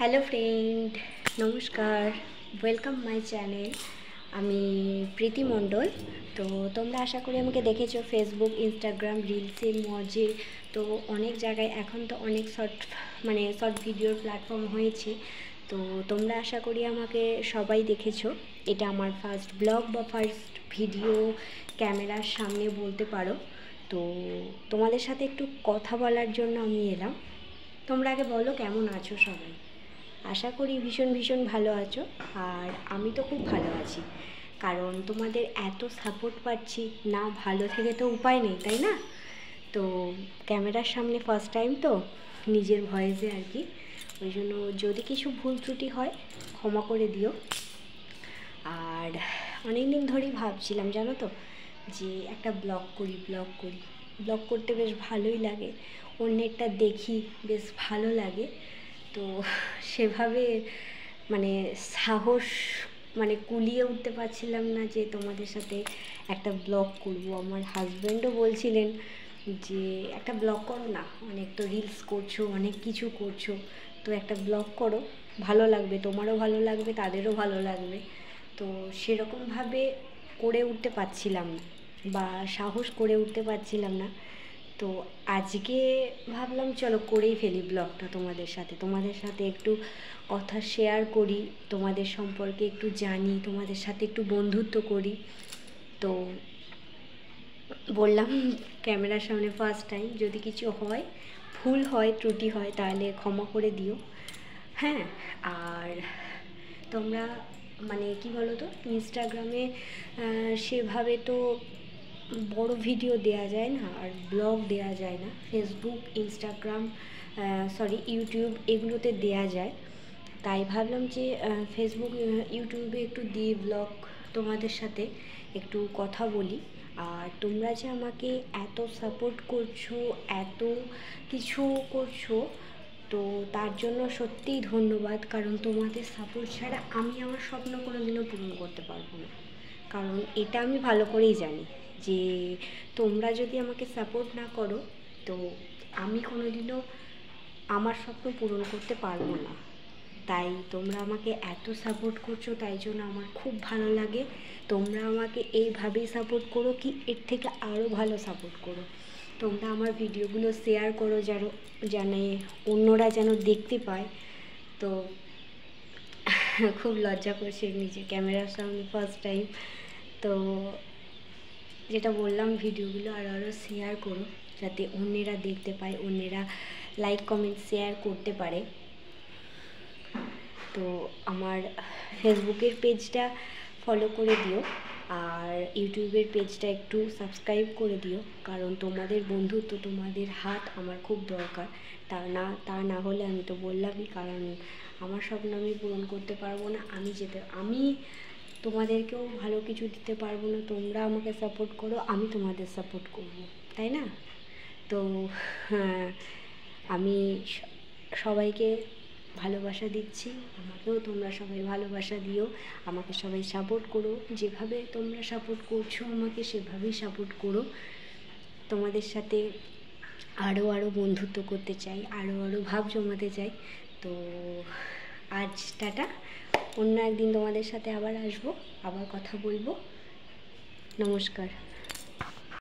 Hello friend, নমস্কার, welcome my channel. আমি প্রীতি মণ্ডল। তো তোমরা আশা করি আমাকে দেখেছো ফেসবুক, ইনস্টাগ্রাম, রিলসে, মজে, তো অনেক জায়গায় এখন তো অনেক শর্ট ভিডিওর প্ল্যাটফর্ম হয়েছে। তো তোমরা আশা করি আমাকে সবাই দেখেছো। এটা আমার ফার্স্ট ব্লগ বা ফার্স্ট ভিডিও ক্যামেরার সামনে বলতে পারো। তো তোমাদের সাথে একটু কথা বলার জন্য আমি এলাম। তোমরা আগে বলো কেমন আছো সবাই। আশা করি ভীষণ ভালো আছো। আর আমি তো খুব ভালো আছি, কারণ তোমাদের এত সাপোর্ট পাচ্ছি না, ভালো থেকে তো উপায় নেই, তাই না? তো ক্যামেরার সামনে ফার্স্ট টাইম, তো নিজের ভয়েসে আর কি, ওই জন্য যদি কিছু ভুল ত্রুটি হয় ক্ষমা করে দিও। আর অনেক দিন ধরেই ভাবছিলাম, জানো তো, যে একটা ব্লগ ব্লগ করতে বেশ ভালোই লাগে, অন্যেরটা দেখি বেশ ভালো লাগে। তো সেভাবে সাহস কুলিয়ে উঠতে পারছিলাম না যে তোমাদের সাথে একটা ব্লগ করব। আমার হাজব্যান্ডও বলছিলেন যে একটা ব্লগ করো না, অনেক তো রিলস করছো, অনেক কিছু করছো, তো একটা ব্লগ করো, ভালো লাগবে, তোমারও ভালো লাগবে, তাদেরও ভালো লাগবে। তো সেরকমভাবে করে উঠতে পারছিলাম না, বা সাহস করে উঠতে পারছিলাম না। তো আজকে ভাবলাম চলো করেই ফেলি ব্লগটা তোমাদের সাথে একটু কথা শেয়ার করি, তোমাদের সম্পর্কে একটু জানি, তোমাদের সাথে একটু বন্ধুত্ব করি। তো বললাম ক্যামেরার সামনে ফার্স্ট টাইম, যদি কিছু হয়, ভুল হয়, ত্রুটি হয়, তাহলে ক্ষমা করে দিও। হ্যাঁ, আর তোমরা কি বলো তো, ইনস্টাগ্রামে সেভাবে তো বড় ভিডিও দেয়া যায় না, আর ব্লগ দেয়া যায় না। ফেসবুক, ইনস্টাগ্রাম, ইউটিউব, এগুলোতে দেয়া যায়। তাই ভাবলাম যে ফেসবুক, ইউটিউবে একটু দিয়ে ব্লগ তোমাদের সাথে একটু কথা বলি। আর তোমরা যে আমাকে এত সাপোর্ট করছো, এত কিছু করছো, তো তার জন্য সত্যিই ধন্যবাদ। কারণ তোমাদের সাপোর্ট ছাড়া আমি আমার স্বপ্ন কোনোদিনও পূরণ করতে পারবো না। কারণ এটা আমি ভালো করেই জানি যে তোমরা যদি আমাকে সাপোর্ট না করো, তো আমি কোনোদিনও আমার স্বপ্ন পূরণ করতে পারবো না। তাই তোমরা আমাকে এত সাপোর্ট করছো, তাই জন্য আমার খুব ভালো লাগে। তোমরা আমাকে এইভাবেই সাপোর্ট করো, কি এর থেকে আরও ভালো সাপোর্ট করো। তোমরা আমার ভিডিওগুলো শেয়ার করো, যেন অন্যরা যেন দেখতে পায়। তো খুব লজ্জা করছে নিজে ক্যামেরার সামনে ফার্স্ট টাইম। তো যেটা বললাম, ভিডিওগুলো আরও শেয়ার করো, যাতে অন্যেরা দেখতে পায়, অন্যেরা লাইক, কমেন্ট, শেয়ার করতে পারে। তো আমার ফেসবুকের পেজটা ফলো করে দিও, আর ইউটিউবের পেজটা একটু সাবস্ক্রাইব করে দিও। কারণ তোমাদের বন্ধুত্ব, তোমাদের হাত আমার খুব দরকার। তা না হলে আমি তো বললামই, কারণ আমার স্বপ্ন আমি পূরণ করতে পারবো না। আমি তোমাদেরকেও ভালো কিছু দিতে পারবো না। তোমরা আমাকে সাপোর্ট করো, আমি তোমাদের সাপোর্ট করব, তাই না? তো আমি সবাইকে ভালোবাসা দিচ্ছি, আমাকেও তোমরা সবাই ভালোবাসা দিও, আমাকে সবাই সাপোর্ট করো। যেভাবে তোমরা সাপোর্ট করছো আমাকে, সেভাবেই সাপোর্ট করো। তোমাদের সাথে আরও বন্ধুত্ব করতে চাই, আরও ভাব জমাতে চাই। তো আজ টাটা, অন্য একদিন তোমাদের সাথে আবার আসবো, আবার কথা বলবো। নমস্কার।